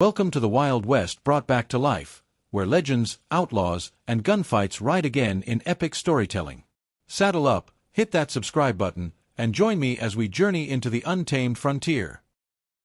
Welcome to the Wild West brought back to life, where legends, outlaws, and gunfights ride again in epic storytelling. Saddle up, hit that subscribe button, and join me as we journey into the untamed frontier.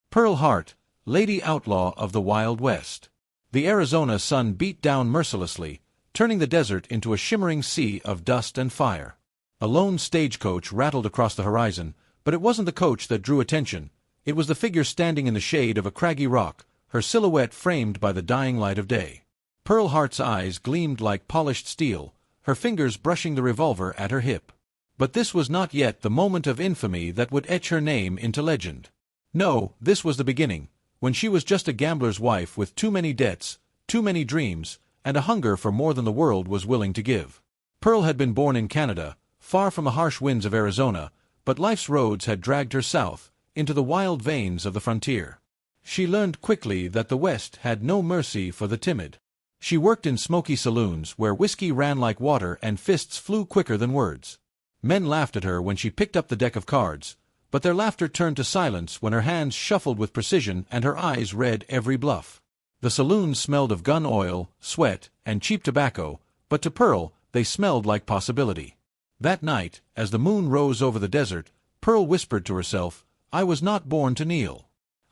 Pearl Hart, Lady Outlaw of the Wild West. The Arizona sun beat down mercilessly, turning the desert into a shimmering sea of dust and fire. A lone stagecoach rattled across the horizon, but it wasn't the coach that drew attention. It was the figure standing in the shade of a craggy rock, her silhouette framed by the dying light of day. Pearl Hart's eyes gleamed like polished steel, her fingers brushing the revolver at her hip. But this was not yet the moment of infamy that would etch her name into legend. No, this was the beginning, when she was just a gambler's wife with too many debts, too many dreams, and a hunger for more than the world was willing to give. Pearl had been born in Canada, far from the harsh winds of Arizona, but life's roads had dragged her south, into the wild veins of the frontier. She learned quickly that the West had no mercy for the timid. She worked in smoky saloons where whiskey ran like water and fists flew quicker than words. Men laughed at her when she picked up the deck of cards, but their laughter turned to silence when her hands shuffled with precision and her eyes read every bluff. The saloons smelled of gun oil, sweat, and cheap tobacco, but to Pearl they smelled like possibility. That night, as the moon rose over the desert, Pearl whispered to herself, "I was not born to kneel.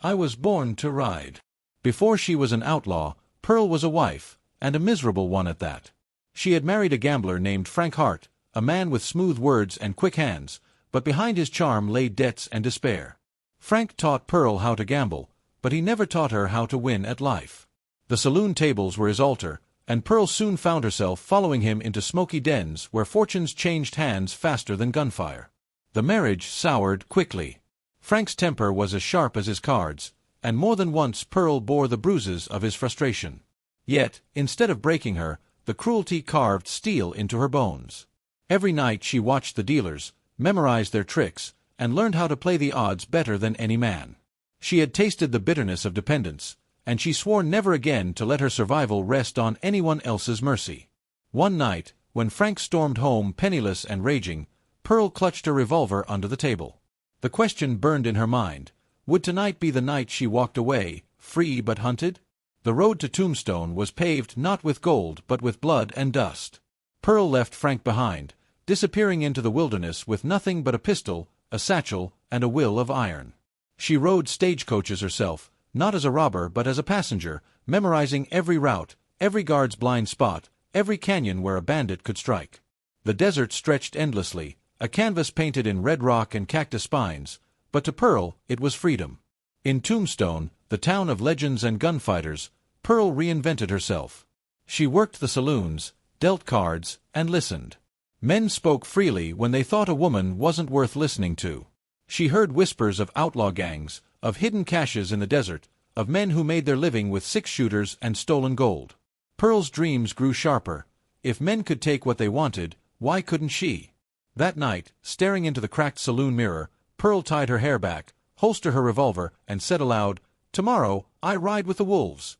I was born to ride." Before she was an outlaw, Pearl was a wife, and a miserable one at that. She had married a gambler named Frank Hart, a man with smooth words and quick hands, but behind his charm lay debts and despair. Frank taught Pearl how to gamble, but he never taught her how to win at life. The saloon tables were his altar, and Pearl soon found herself following him into smoky dens where fortunes changed hands faster than gunfire. The marriage soured quickly. Frank's temper was as sharp as his cards, and more than once Pearl bore the bruises of his frustration. Yet, instead of breaking her, the cruelty carved steel into her bones. Every night she watched the dealers, memorized their tricks, and learned how to play the odds better than any man. She had tasted the bitterness of dependence, and she swore never again to let her survival rest on anyone else's mercy. One night, when Frank stormed home penniless and raging, Pearl clutched her revolver under the table. The question burned in her mind, would tonight be the night she walked away, free but hunted? The road to Tombstone was paved not with gold but with blood and dust. Pearl left Frank behind, disappearing into the wilderness with nothing but a pistol, a satchel, and a will of iron. She rode stagecoaches herself, not as a robber but as a passenger, memorizing every route, every guard's blind spot, every canyon where a bandit could strike. The desert stretched endlessly, a canvas painted in red rock and cactus spines, but to Pearl it was freedom. In Tombstone, the town of legends and gunfighters, Pearl reinvented herself. She worked the saloons, dealt cards, and listened. Men spoke freely when they thought a woman wasn't worth listening to. She heard whispers of outlaw gangs, of hidden caches in the desert, of men who made their living with six-shooters and stolen gold. Pearl's dreams grew sharper. If men could take what they wanted, why couldn't she? That night, staring into the cracked saloon mirror, Pearl tied her hair back, holstered her revolver, and said aloud, "Tomorrow, I ride with the wolves."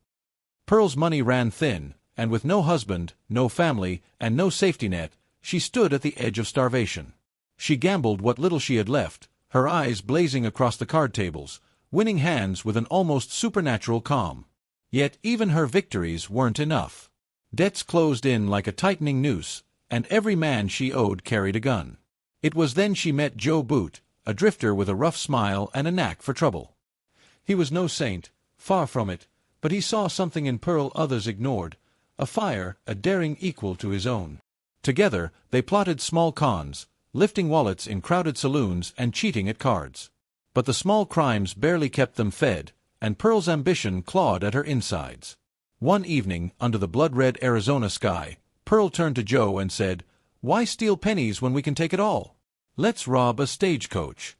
Pearl's money ran thin, and with no husband, no family, and no safety net, she stood at the edge of starvation. She gambled what little she had left, her eyes blazing across the card tables, winning hands with an almost supernatural calm. Yet even her victories weren't enough. Debts closed in like a tightening noose, and every man she owed carried a gun. It was then she met Joe Boot, a drifter with a rough smile and a knack for trouble. He was no saint, far from it, but he saw something in Pearl others ignored, a fire, a daring equal to his own. Together, they plotted small cons, lifting wallets in crowded saloons and cheating at cards. But the small crimes barely kept them fed, and Pearl's ambition clawed at her insides. One evening, under the blood-red Arizona sky, Pearl turned to Joe and said, "Why steal pennies when we can take it all? Let's rob a stagecoach."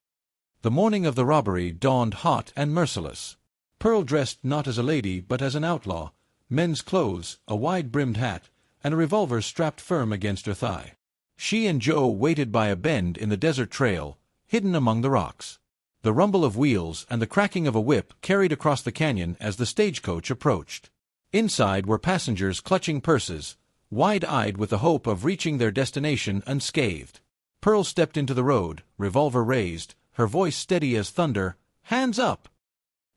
The morning of the robbery dawned hot and merciless. Pearl dressed not as a lady but as an outlaw, men's clothes, a wide-brimmed hat, and a revolver strapped firm against her thigh. She and Joe waited by a bend in the desert trail, hidden among the rocks. The rumble of wheels and the cracking of a whip carried across the canyon as the stagecoach approached. Inside were passengers clutching purses, wide-eyed with the hope of reaching their destination unscathed. Pearl stepped into the road, revolver raised, her voice steady as thunder, "Hands up!"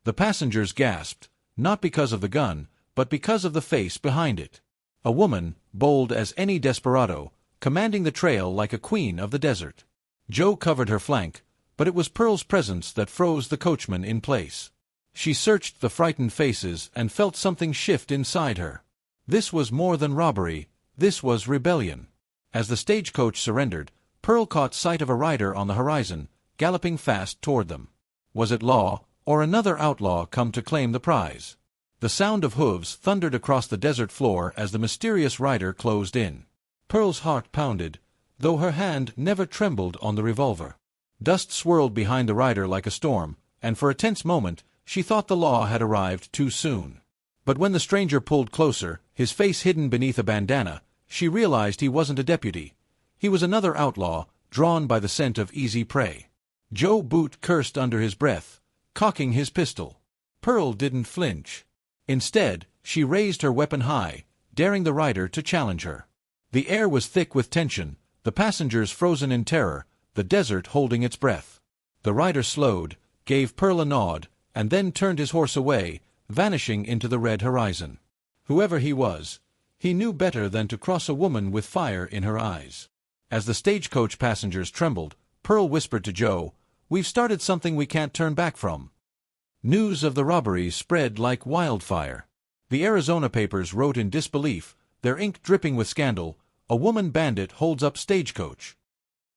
The passengers gasped, not because of the gun, but because of the face behind it. A woman, bold as any desperado, commanding the trail like a queen of the desert. Joe covered her flank, but it was Pearl's presence that froze the coachman in place. She searched the frightened faces and felt something shift inside her. This was more than robbery, this was rebellion. As the stagecoach surrendered, Pearl caught sight of a rider on the horizon, galloping fast toward them. Was it Law, or another outlaw come to claim the prize? The sound of hooves thundered across the desert floor as the mysterious rider closed in. Pearl's heart pounded, though her hand never trembled on the revolver. Dust swirled behind the rider like a storm, and for a tense moment she thought the law had arrived too soon. But when the stranger pulled closer, his face hidden beneath a bandana, she realized he wasn't a deputy. He was another outlaw, drawn by the scent of easy prey. Joe Boot cursed under his breath, cocking his pistol. Pearl didn't flinch. Instead, she raised her weapon high, daring the rider to challenge her. The air was thick with tension, the passengers frozen in terror, the desert holding its breath. The rider slowed, gave Pearl a nod, and then turned his horse away, vanishing into the red horizon. Whoever he was, he knew better than to cross a woman with fire in her eyes. As the stagecoach passengers trembled, Pearl whispered to Joe, "We've started something we can't turn back from." News of the robberies spread like wildfire. The Arizona papers wrote in disbelief, their ink dripping with scandal, "A woman bandit holds up stagecoach."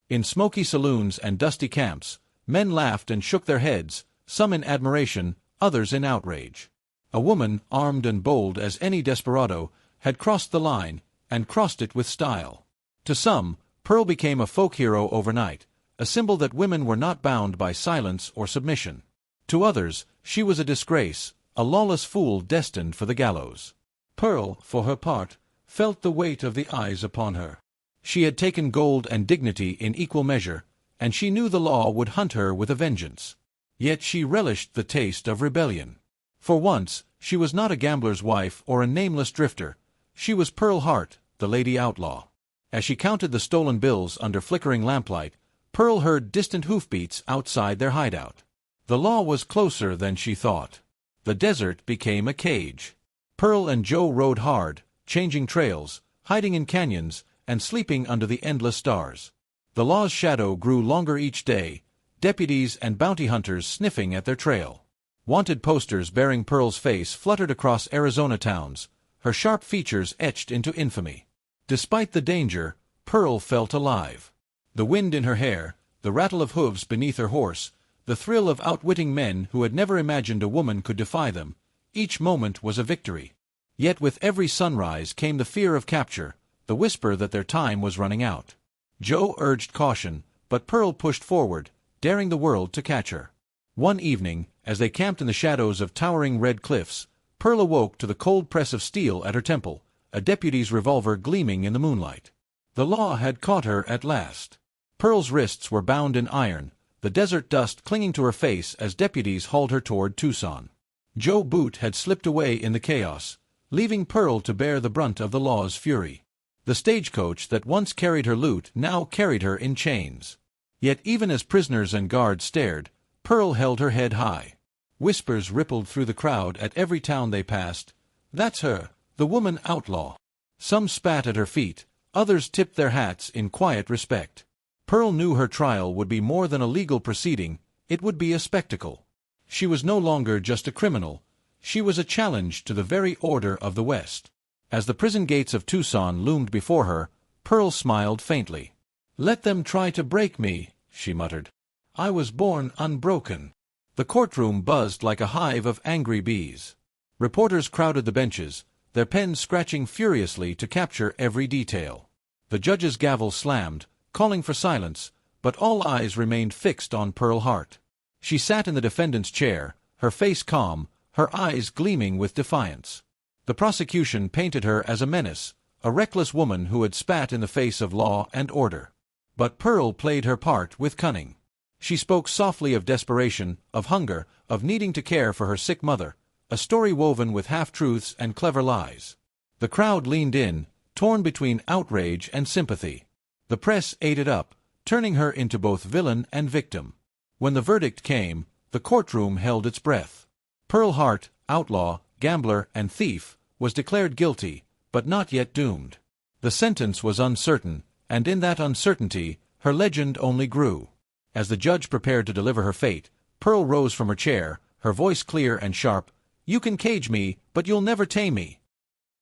In smoky saloons and dusty camps, men laughed and shook their heads, some in admiration, others in outrage. A woman, armed and bold as any desperado, had crossed the line, and crossed it with style. To some, Pearl became a folk hero overnight, a symbol that women were not bound by silence or submission. To others, she was a disgrace, a lawless fool destined for the gallows. Pearl, for her part, felt the weight of the eyes upon her. She had taken gold and dignity in equal measure, and she knew the law would hunt her with a vengeance. Yet she relished the taste of rebellion. For once, she was not a gambler's wife or a nameless drifter. She was Pearl Hart, the Lady Outlaw. As she counted the stolen bills under flickering lamplight, Pearl heard distant hoofbeats outside their hideout. The law was closer than she thought. The desert became a cage. Pearl and Joe rode hard, changing trails, hiding in canyons, and sleeping under the endless stars. The law's shadow grew longer each day, deputies and bounty hunters sniffing at their trail. Wanted posters bearing Pearl's face fluttered across Arizona towns, her sharp features etched into infamy. Despite the danger, Pearl felt alive. The wind in her hair, the rattle of hooves beneath her horse, the thrill of outwitting men who had never imagined a woman could defy them, each moment was a victory. Yet with every sunrise came the fear of capture, the whisper that their time was running out. Joe urged caution, but Pearl pushed forward, daring the world to catch her. One evening, as they camped in the shadows of towering red cliffs, Pearl awoke to the cold press of steel at her temple, a deputy's revolver gleaming in the moonlight. The law had caught her at last. Pearl's wrists were bound in iron, the desert dust clinging to her face as deputies hauled her toward Tucson. Joe Boot had slipped away in the chaos, leaving Pearl to bear the brunt of the law's fury. The stagecoach that once carried her loot now carried her in chains. Yet even as prisoners and guards stared, Pearl held her head high. Whispers rippled through the crowd at every town they passed. "That's her, the woman outlaw." Some spat at her feet, others tipped their hats in quiet respect. Pearl knew her trial would be more than a legal proceeding, it would be a spectacle. She was no longer just a criminal, she was a challenge to the very order of the West. As the prison gates of Tucson loomed before her, Pearl smiled faintly. "Let them try to break me," she muttered. "I was born unbroken." The courtroom buzzed like a hive of angry bees. Reporters crowded the benches, their pens scratching furiously to capture every detail. The judge's gavel slammed, calling for silence, but all eyes remained fixed on Pearl Hart. She sat in the defendant's chair, her face calm, her eyes gleaming with defiance. The prosecution painted her as a menace, a reckless woman who had spat in the face of law and order. But Pearl played her part with cunning. She spoke softly of desperation, of hunger, of needing to care for her sick mother, a story woven with half-truths and clever lies. The crowd leaned in, torn between outrage and sympathy. The press ate it up, turning her into both villain and victim. When the verdict came, the courtroom held its breath. Pearl Hart, outlaw, gambler, and thief, was declared guilty, but not yet doomed. The sentence was uncertain, and in that uncertainty, her legend only grew. As the judge prepared to deliver her fate, Pearl rose from her chair, her voice clear and sharp. "You can cage me, but you'll never tame me."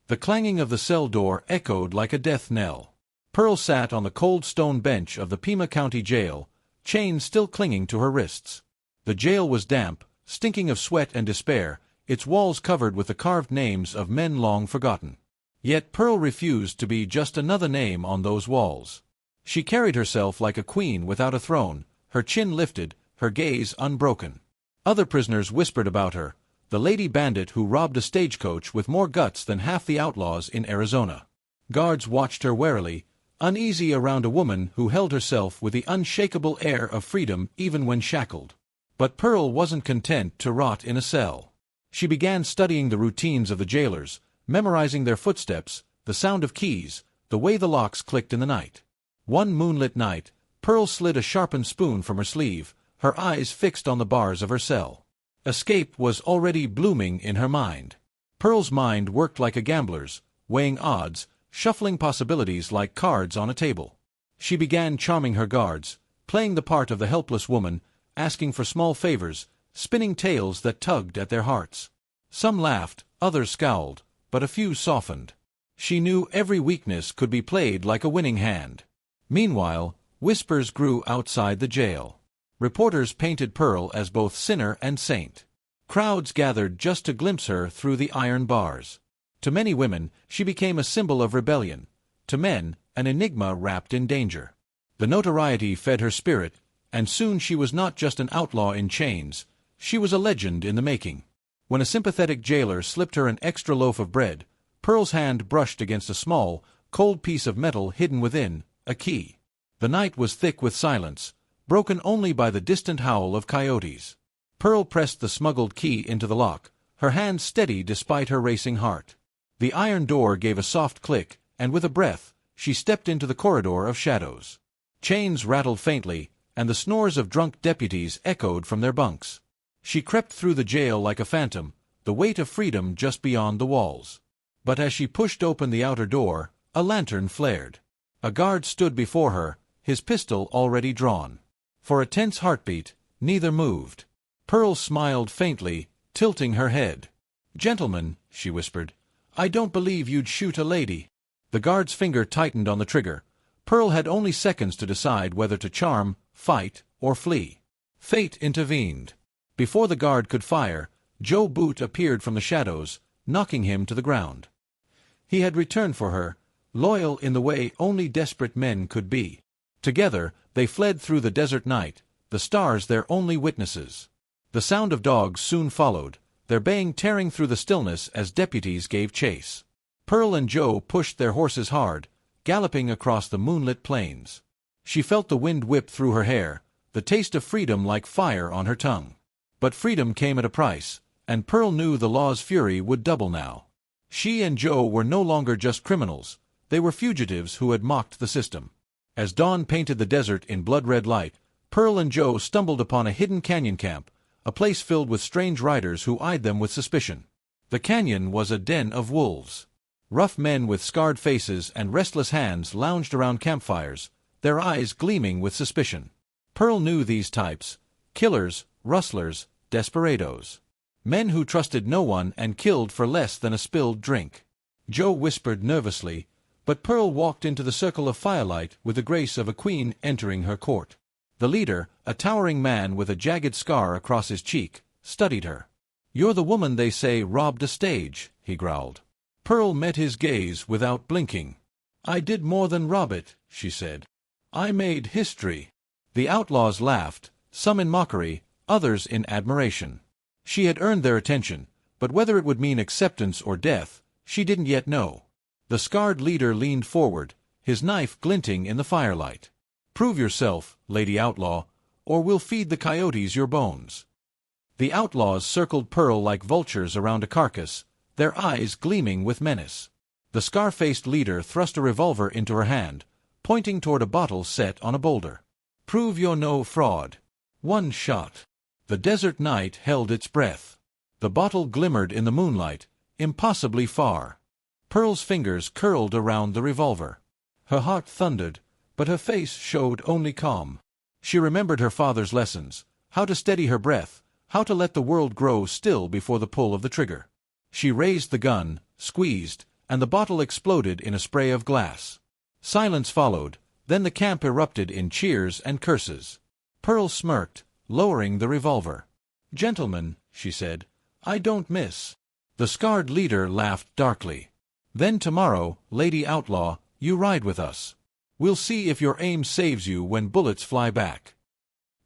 The clanging of the cell door echoed like a death knell. Pearl sat on the cold stone bench of the Pima County Jail, chains still clinging to her wrists. The jail was damp, stinking of sweat and despair, its walls covered with the carved names of men long forgotten. Yet Pearl refused to be just another name on those walls. She carried herself like a queen without a throne, her chin lifted, her gaze unbroken. Other prisoners whispered about her, the lady bandit who robbed a stagecoach with more guts than half the outlaws in Arizona. Guards watched her warily, uneasy around a woman who held herself with the unshakable air of freedom even when shackled. But Pearl wasn't content to rot in a cell. She began studying the routines of the jailers, memorizing their footsteps, the sound of keys, the way the locks clicked in the night. One moonlit night, Pearl slid a sharpened spoon from her sleeve, her eyes fixed on the bars of her cell. Escape was already blooming in her mind. Pearl's mind worked like a gambler's, weighing odds, shuffling possibilities like cards on a table. She began charming her guards, playing the part of the helpless woman, asking for small favors, spinning tales that tugged at their hearts. Some laughed, others scowled, but a few softened. She knew every weakness could be played like a winning hand. Meanwhile, whispers grew outside the jail. Reporters painted Pearl as both sinner and saint. Crowds gathered just to glimpse her through the iron bars. To many women, she became a symbol of rebellion. To men, an enigma wrapped in danger. The notoriety fed her spirit, and soon she was not just an outlaw in chains, she was a legend in the making. When a sympathetic jailer slipped her an extra loaf of bread, Pearl's hand brushed against a small, cold piece of metal hidden within, a key. The night was thick with silence, broken only by the distant howl of coyotes. Pearl pressed the smuggled key into the lock, her hand steady despite her racing heart. The iron door gave a soft click, and with a breath, she stepped into the corridor of shadows. Chains rattled faintly, and the snores of drunk deputies echoed from their bunks. She crept through the jail like a phantom, the weight of freedom just beyond the walls. But as she pushed open the outer door, a lantern flared. A guard stood before her, his pistol already drawn. For a tense heartbeat, neither moved. Pearl smiled faintly, tilting her head. "Gentlemen," she whispered, "I don't believe you'd shoot a lady." The guard's finger tightened on the trigger. Pearl had only seconds to decide whether to charm, fight, or flee. Fate intervened. Before the guard could fire, Joe Boot appeared from the shadows, knocking him to the ground. He had returned for her, loyal in the way only desperate men could be. Together, they fled through the desert night, the stars their only witnesses. The sound of dogs soon followed, their baying tearing through the stillness as deputies gave chase. Pearl and Joe pushed their horses hard, galloping across the moonlit plains. She felt the wind whip through her hair, the taste of freedom like fire on her tongue. But freedom came at a price, and Pearl knew the law's fury would double now. She and Joe were no longer just criminals, they were fugitives who had mocked the system. As dawn painted the desert in blood-red light, Pearl and Joe stumbled upon a hidden canyon camp, a place filled with strange riders who eyed them with suspicion. The canyon was a den of wolves. Rough men with scarred faces and restless hands lounged around campfires, their eyes gleaming with suspicion. Pearl knew these types: killers, rustlers, desperados. Men who trusted no one and killed for less than a spilled drink. Joe whispered nervously, but Pearl walked into the circle of firelight with the grace of a queen entering her court. The leader, a towering man with a jagged scar across his cheek, studied her. "You're the woman they say robbed a stage," he growled. Pearl met his gaze without blinking. "I did more than rob it," she said. "I made history." The outlaws laughed, some in mockery, others in admiration. She had earned their attention, but whether it would mean acceptance or death, she didn't yet know. The scarred leader leaned forward, his knife glinting in the firelight. "Prove yourself, Lady Outlaw, or we'll feed the coyotes your bones." The outlaws circled Pearl like vultures around a carcass, their eyes gleaming with menace. The scar-faced leader thrust a revolver into her hand, pointing toward a bottle set on a boulder. "Prove you're no fraud. One shot." The desert night held its breath. The bottle glimmered in the moonlight, impossibly far. Pearl's fingers curled around the revolver. Her heart thundered, but her face showed only calm. She remembered her father's lessons, how to steady her breath, how to let the world grow still before the pull of the trigger. She raised the gun, squeezed, and the bottle exploded in a spray of glass. Silence followed, then the camp erupted in cheers and curses. Pearl smirked, lowering the revolver. "Gentlemen," she said, "I don't miss." The scarred leader laughed darkly. "Then tomorrow, Lady Outlaw, you ride with us. We'll see if your aim saves you when bullets fly back."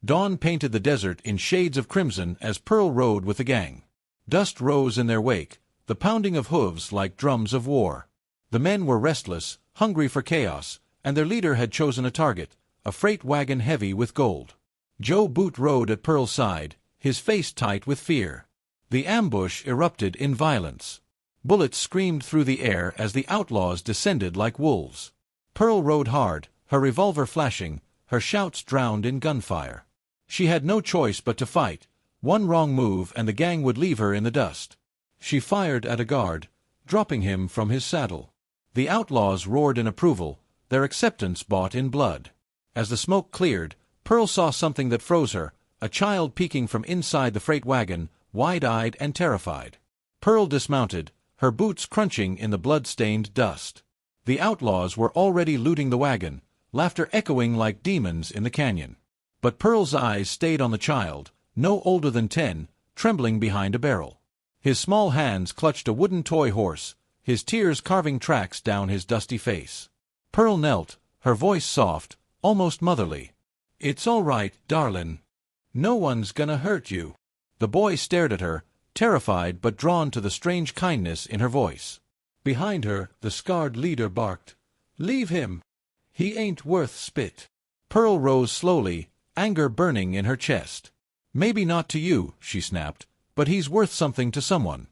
Dawn painted the desert in shades of crimson as Pearl rode with the gang. Dust rose in their wake, the pounding of hooves like drums of war. The men were restless, hungry for chaos, and their leader had chosen a target, a freight wagon heavy with gold. Joe Boot rode at Pearl's side, his face tight with fear. The ambush erupted in violence. Bullets screamed through the air as the outlaws descended like wolves. Pearl rode hard, her revolver flashing, her shouts drowned in gunfire. She had no choice but to fight. One wrong move and the gang would leave her in the dust. She fired at a guard, dropping him from his saddle. The outlaws roared in approval, their acceptance bought in blood. As the smoke cleared, Pearl saw something that froze her, a child peeking from inside the freight wagon, wide-eyed and terrified. Pearl dismounted, her boots crunching in the blood-stained dust. The outlaws were already looting the wagon, laughter echoing like demons in the canyon. But Pearl's eyes stayed on the child, no older than 10, trembling behind a barrel. His small hands clutched a wooden toy horse, his tears carving tracks down his dusty face. Pearl knelt, her voice soft, almost motherly. "It's all right, darlin'. No one's gonna hurt you." The boy stared at her, terrified but drawn to the strange kindness in her voice. Behind her, the scarred leader barked, "Leave him. He ain't worth spit." Pearl rose slowly, anger burning in her chest. "Maybe not to you," she snapped, "but he's worth something to someone."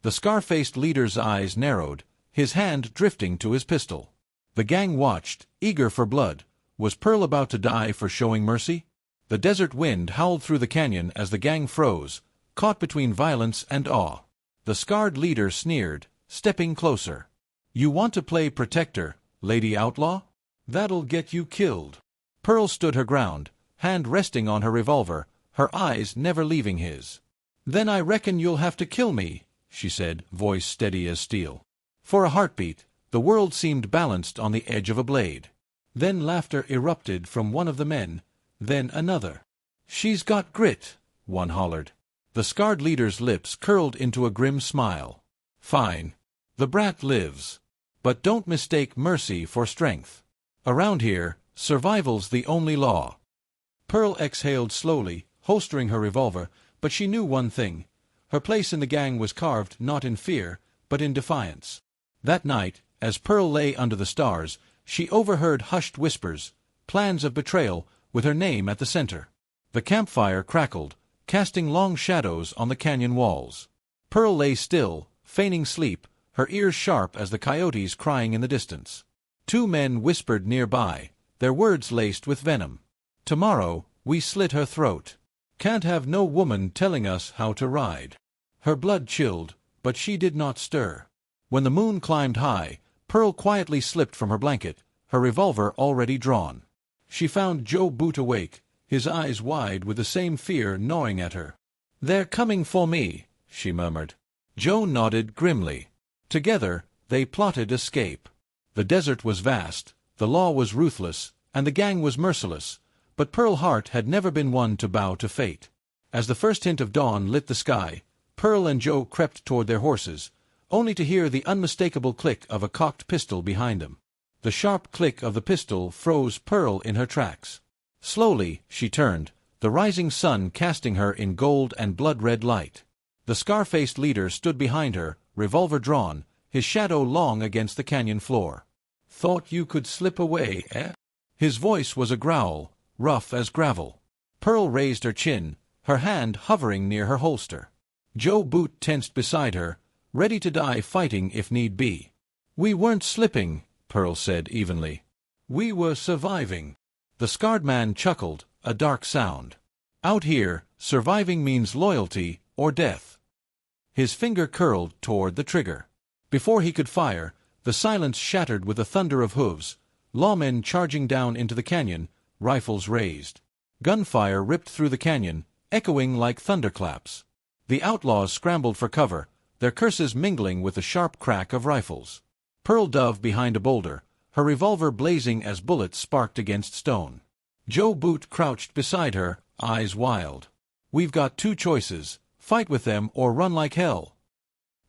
The scar-faced leader's eyes narrowed, his hand drifting to his pistol. The gang watched, eager for blood. Was Pearl about to die for showing mercy? The desert wind howled through the canyon as the gang froze, caught between violence and awe. The scarred leader sneered, stepping closer. "You want to play protector, Lady Outlaw? That'll get you killed." Pearl stood her ground, hand resting on her revolver, her eyes never leaving his. "Then I reckon you'll have to kill me," she said, voice steady as steel. For a heartbeat, the world seemed balanced on the edge of a blade. Then laughter erupted from one of the men, then another. "She's got grit," one hollered. The scarred leader's lips curled into a grim smile. "Fine. The brat lives. But don't mistake mercy for strength. Around here, survival's the only law." Pearl exhaled slowly, holstering her revolver, but she knew one thing. Her place in the gang was carved not in fear, but in defiance. That night, as Pearl lay under the stars, she overheard hushed whispers, plans of betrayal, with her name at the center. The campfire crackled, casting long shadows on the canyon walls. Pearl lay still, feigning sleep, her ears sharp as the coyotes crying in the distance. Two men whispered nearby, their words laced with venom. "Tomorrow, we slit her throat. Can't have no woman telling us how to ride." Her blood chilled, but she did not stir. When the moon climbed high, Pearl quietly slipped from her blanket, her revolver already drawn. She found Joe Boot awake, his eyes wide with the same fear gnawing at her. "They're coming for me," she murmured. Joe nodded grimly. Together, they plotted escape. The desert was vast, the law was ruthless, and the gang was merciless, but Pearl Hart had never been one to bow to fate. As the first hint of dawn lit the sky, Pearl and Joe crept toward their horses, only to hear the unmistakable click of a cocked pistol behind them. The sharp click of the pistol froze Pearl in her tracks. Slowly, she turned, the rising sun casting her in gold and blood-red light. The scar-faced leader stood behind her, revolver drawn, his shadow long against the canyon floor. "Thought you could slip away, eh?" His voice was a growl, rough as gravel. Pearl raised her chin, her hand hovering near her holster. Joe Boot tensed beside her, ready to die fighting if need be. "We weren't slipping," Pearl said evenly. "We were surviving." The scarred man chuckled, a dark sound. "Out here, surviving means loyalty or death." His finger curled toward the trigger. Before he could fire, the silence shattered with the thunder of hooves, lawmen charging down into the canyon, rifles raised. Gunfire ripped through the canyon, echoing like thunderclaps. The outlaws scrambled for cover, their curses mingling with the sharp crack of rifles. Pearl dove behind a boulder, her revolver blazing as bullets sparked against stone. Joe Boot crouched beside her, eyes wild. "We've got two choices, fight with them or run like hell."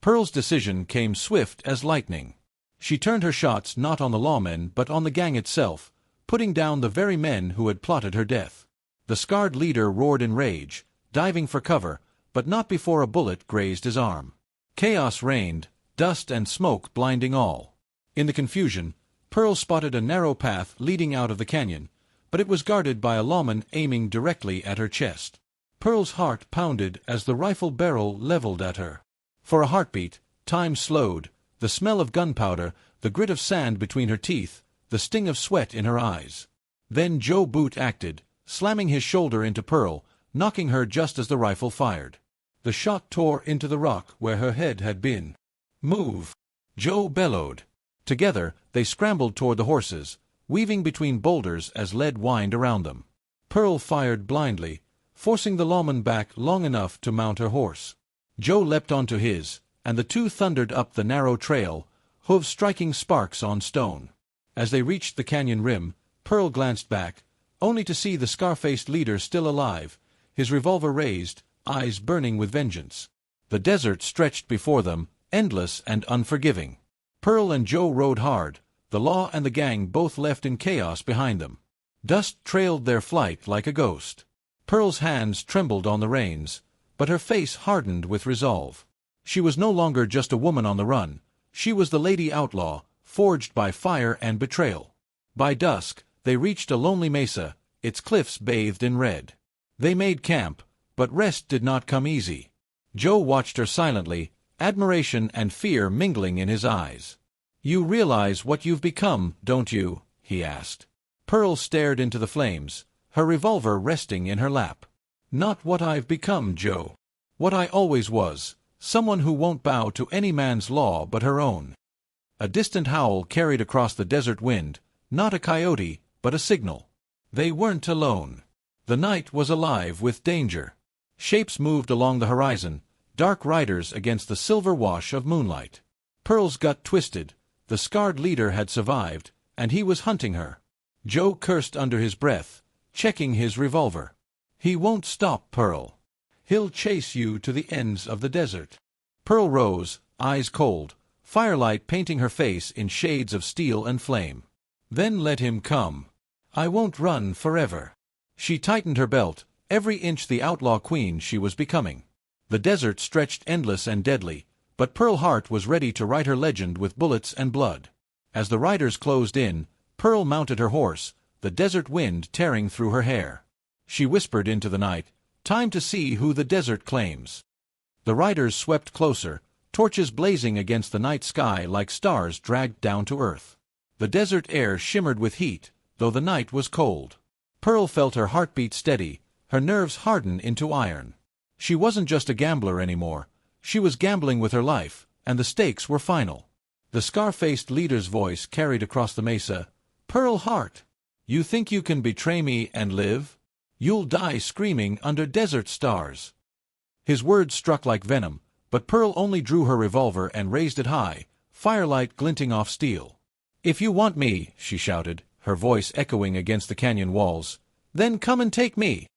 Pearl's decision came swift as lightning. She turned her shots not on the lawmen but on the gang itself, putting down the very men who had plotted her death. The scarred leader roared in rage, diving for cover, but not before a bullet grazed his arm. Chaos reigned, dust and smoke blinding all. In the confusion, Pearl spotted a narrow path leading out of the canyon, but it was guarded by a lawman aiming directly at her chest. Pearl's heart pounded as the rifle barrel leveled at her. For a heartbeat, time slowed, the smell of gunpowder, the grit of sand between her teeth, the sting of sweat in her eyes. Then Joe Boot acted, slamming his shoulder into Pearl, knocking her just as the rifle fired. The shot tore into the rock where her head had been. "Move!" Joe bellowed. Together, they scrambled toward the horses, weaving between boulders as lead whined around them. Pearl fired blindly, forcing the lawman back long enough to mount her horse. Joe leapt onto his, and the two thundered up the narrow trail, hooves striking sparks on stone. As they reached the canyon rim, Pearl glanced back, only to see the scar-faced leader still alive, his revolver raised, eyes burning with vengeance. The desert stretched before them, endless and unforgiving. Pearl and Joe rode hard, the law and the gang both left in chaos behind them. Dust trailed their flight like a ghost. Pearl's hands trembled on the reins, but her face hardened with resolve. She was no longer just a woman on the run. She was the Lady Outlaw, forged by fire and betrayal. By dusk, they reached a lonely mesa, its cliffs bathed in red. They made camp, but rest did not come easy. Joe watched her silently, admiration and fear mingling in his eyes. "You realize what you've become, don't you?" he asked. Pearl stared into the flames, her revolver resting in her lap. "Not what I've become, Joe. What I always was, someone who won't bow to any man's law but her own." A distant howl carried across the desert wind, not a coyote, but a signal. They weren't alone. The night was alive with danger. Shapes moved along the horizon, dark riders against the silver wash of moonlight. Pearl's gut twisted. The scarred leader had survived, and he was hunting her. Joe cursed under his breath, checking his revolver. "He won't stop, Pearl. He'll chase you to the ends of the desert." Pearl rose, eyes cold, firelight painting her face in shades of steel and flame. "Then let him come. I won't run forever." She tightened her belt, every inch the outlaw queen she was becoming. The desert stretched endless and deadly, but Pearl Hart was ready to write her legend with bullets and blood. As the riders closed in, Pearl mounted her horse, the desert wind tearing through her hair. She whispered into the night, "Time to see who the desert claims." The riders swept closer, torches blazing against the night sky like stars dragged down to earth. The desert air shimmered with heat, though the night was cold. Pearl felt her heartbeat steady, her nerves harden into iron. She wasn't just a gambler anymore. She was gambling with her life, and the stakes were final. The scar-faced leader's voice carried across the mesa, "Pearl Hart, you think you can betray me and live? You'll die screaming under desert stars." His words struck like venom, but Pearl only drew her revolver and raised it high, firelight glinting off steel. "If you want me," she shouted, her voice echoing against the canyon walls, "then come and take me."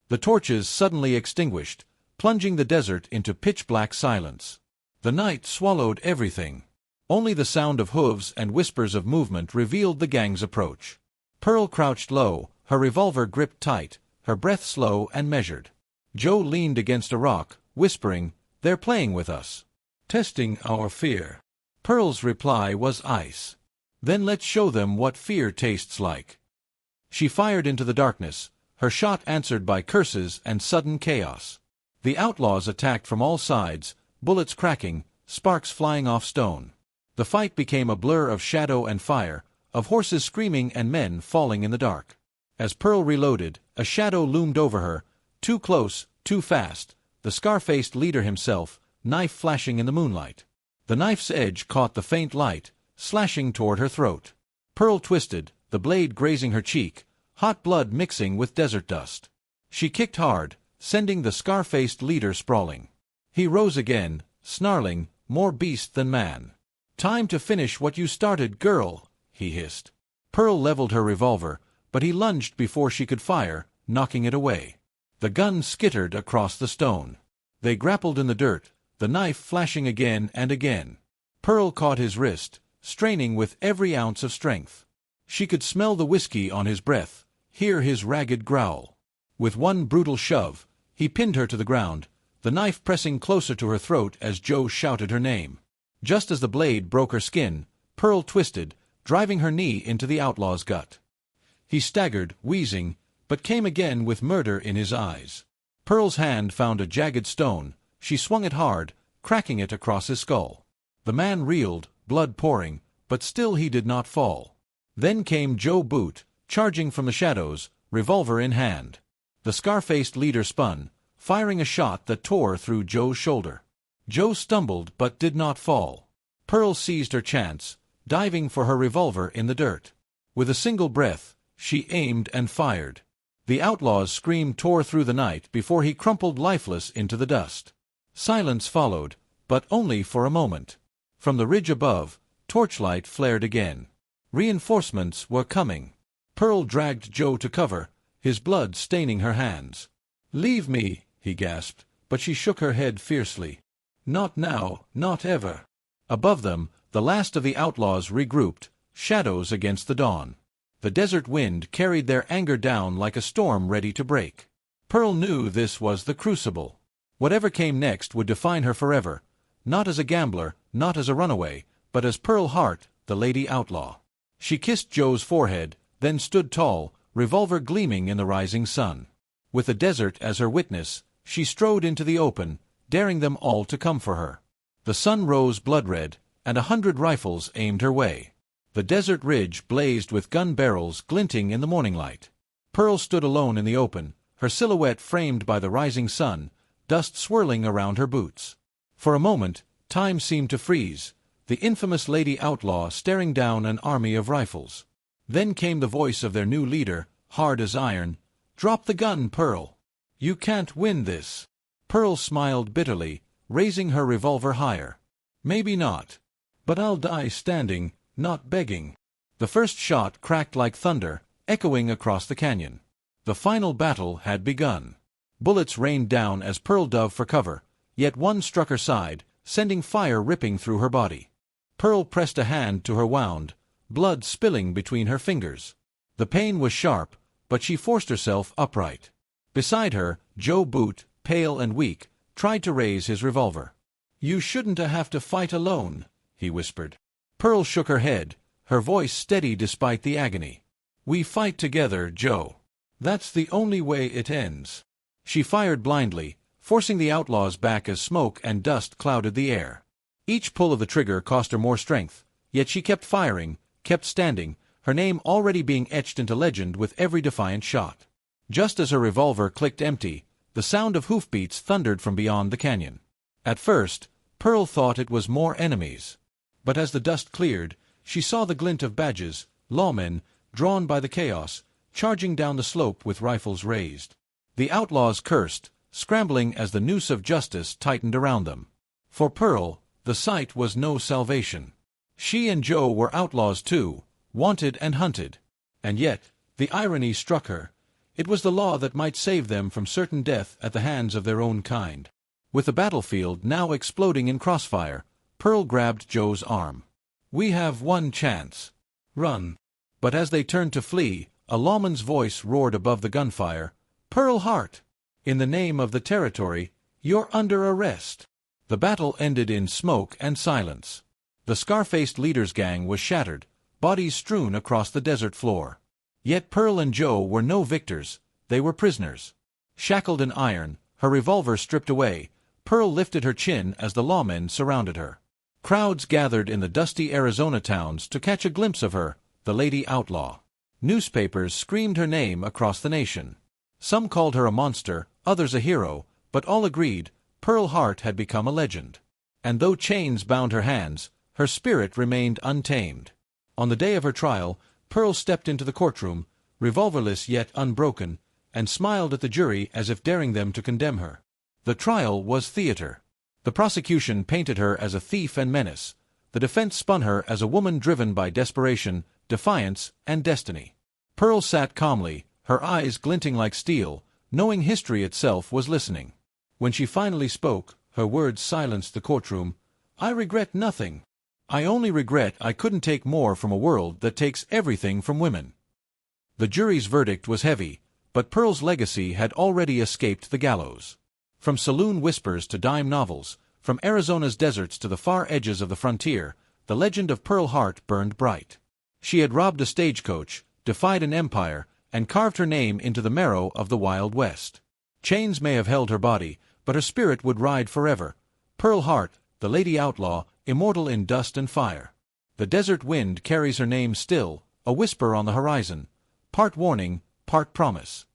The torches suddenly extinguished, plunging the desert into pitch-black silence. The night swallowed everything. Only the sound of hooves and whispers of movement revealed the gang's approach. Pearl crouched low, her revolver gripped tight, her breath slow and measured. Joe leaned against a rock, whispering, "They're playing with us. Testing our fear." Pearl's reply was ice. "Then let's show them what fear tastes like." She fired into the darkness, her shot answered by curses and sudden chaos. The outlaws attacked from all sides, bullets cracking, sparks flying off stone. The fight became a blur of shadow and fire, of horses screaming and men falling in the dark. As Pearl reloaded, a shadow loomed over her, too close, too fast, the scar-faced leader himself, knife flashing in the moonlight. The knife's edge caught the faint light, slashing toward her throat. Pearl twisted, the blade grazing her cheek, hot blood mixing with desert dust. She kicked hard, sending the scar-faced leader sprawling. He rose again, snarling, more beast than man. "Time to finish what you started, girl," he hissed. Pearl leveled her revolver, but he lunged before she could fire, knocking it away. The gun skittered across the stone. They grappled in the dirt, the knife flashing again and again. Pearl caught his wrist, straining with every ounce of strength. She could smell the whiskey on his breath, hear his ragged growl. With one brutal shove, he pinned her to the ground, the knife pressing closer to her throat as Joe shouted her name. Just as the blade broke her skin, Pearl twisted, driving her knee into the outlaw's gut. He staggered, wheezing, but came again with murder in his eyes. Pearl's hand found a jagged stone. She swung it hard, cracking it across his skull. The man reeled, blood pouring, but still he did not fall. Then came Joe Boot, charging from the shadows, revolver in hand. The scar-faced leader spun, firing a shot that tore through Joe's shoulder. Joe stumbled but did not fall. Pearl seized her chance, diving for her revolver in the dirt. With a single breath, she aimed and fired. The outlaw's scream tore through the night before he crumpled lifeless into the dust. Silence followed, but only for a moment. From the ridge above, torchlight flared again. Reinforcements were coming. Pearl dragged Joe to cover, his blood staining her hands. "Leave me," he gasped, but she shook her head fiercely. "Not now, not ever." Above them, the last of the outlaws regrouped, shadows against the dawn. The desert wind carried their anger down like a storm ready to break. Pearl knew this was the crucible. Whatever came next would define her forever, not as a gambler, not as a runaway, but as Pearl Hart, the Lady Outlaw. She kissed Joe's forehead, then stood tall, revolver gleaming in the rising sun. With the desert as her witness, she strode into the open, daring them all to come for her. The sun rose blood-red, and 100 rifles aimed her way. The desert ridge blazed with gun barrels glinting in the morning light. Pearl stood alone in the open, her silhouette framed by the rising sun, dust swirling around her boots. For a moment, time seemed to freeze, the infamous Lady Outlaw staring down an army of rifles. Then came the voice of their new leader, hard as iron. "Drop the gun, Pearl. You can't win this." Pearl smiled bitterly, raising her revolver higher. "Maybe not. But I'll die standing, not begging." The first shot cracked like thunder, echoing across the canyon. The final battle had begun. Bullets rained down as Pearl dove for cover, yet one struck her side, sending fire ripping through her body. Pearl pressed a hand to her wound, blood spilling between her fingers. The pain was sharp, but she forced herself upright. Beside her, Joe Boot, pale and weak, tried to raise his revolver. "You shouldn't have to fight alone," he whispered. Pearl shook her head, her voice steady despite the agony. "We fight together, Joe. That's the only way it ends." She fired blindly, forcing the outlaws back as smoke and dust clouded the air. Each pull of the trigger cost her more strength, yet she kept firing, kept standing, her name already being etched into legend with every defiant shot. Just as her revolver clicked empty, the sound of hoofbeats thundered from beyond the canyon. At first, Pearl thought it was more enemies. But as the dust cleared, she saw the glint of badges, lawmen, drawn by the chaos, charging down the slope with rifles raised. The outlaws cursed, scrambling as the noose of justice tightened around them. For Pearl, the sight was no salvation. She and Joe were outlaws too, wanted and hunted. And yet, the irony struck her. It was the law that might save them from certain death at the hands of their own kind. With the battlefield now exploding in crossfire, Pearl grabbed Joe's arm. "We have one chance. Run." But as they turned to flee, a lawman's voice roared above the gunfire. "Pearl Hart! In the name of the territory, you're under arrest." The battle ended in smoke and silence. The scar-faced leader's gang was shattered, bodies strewn across the desert floor. Yet Pearl and Joe were no victors, they were prisoners. Shackled in iron, her revolver stripped away, Pearl lifted her chin as the lawmen surrounded her. Crowds gathered in the dusty Arizona towns to catch a glimpse of her, the Lady Outlaw. Newspapers screamed her name across the nation. Some called her a monster, others a hero, but all agreed, Pearl Hart had become a legend. And though chains bound her hands, her spirit remained untamed. On the day of her trial, Pearl stepped into the courtroom, revolverless yet unbroken, and smiled at the jury as if daring them to condemn her. The trial was theater. The prosecution painted her as a thief and menace. The defense spun her as a woman driven by desperation, defiance, and destiny. Pearl sat calmly, her eyes glinting like steel, knowing history itself was listening. When she finally spoke, her words silenced the courtroom. "I regret nothing. I only regret I couldn't take more from a world that takes everything from women." The jury's verdict was heavy, but Pearl's legacy had already escaped the gallows. From saloon whispers to dime novels, from Arizona's deserts to the far edges of the frontier, the legend of Pearl Hart burned bright. She had robbed a stagecoach, defied an empire, and carved her name into the marrow of the Wild West. Chains may have held her body, but her spirit would ride forever. Pearl Hart, the Lady Outlaw, immortal in dust and fire. The desert wind carries her name still, a whisper on the horizon, part warning, part promise.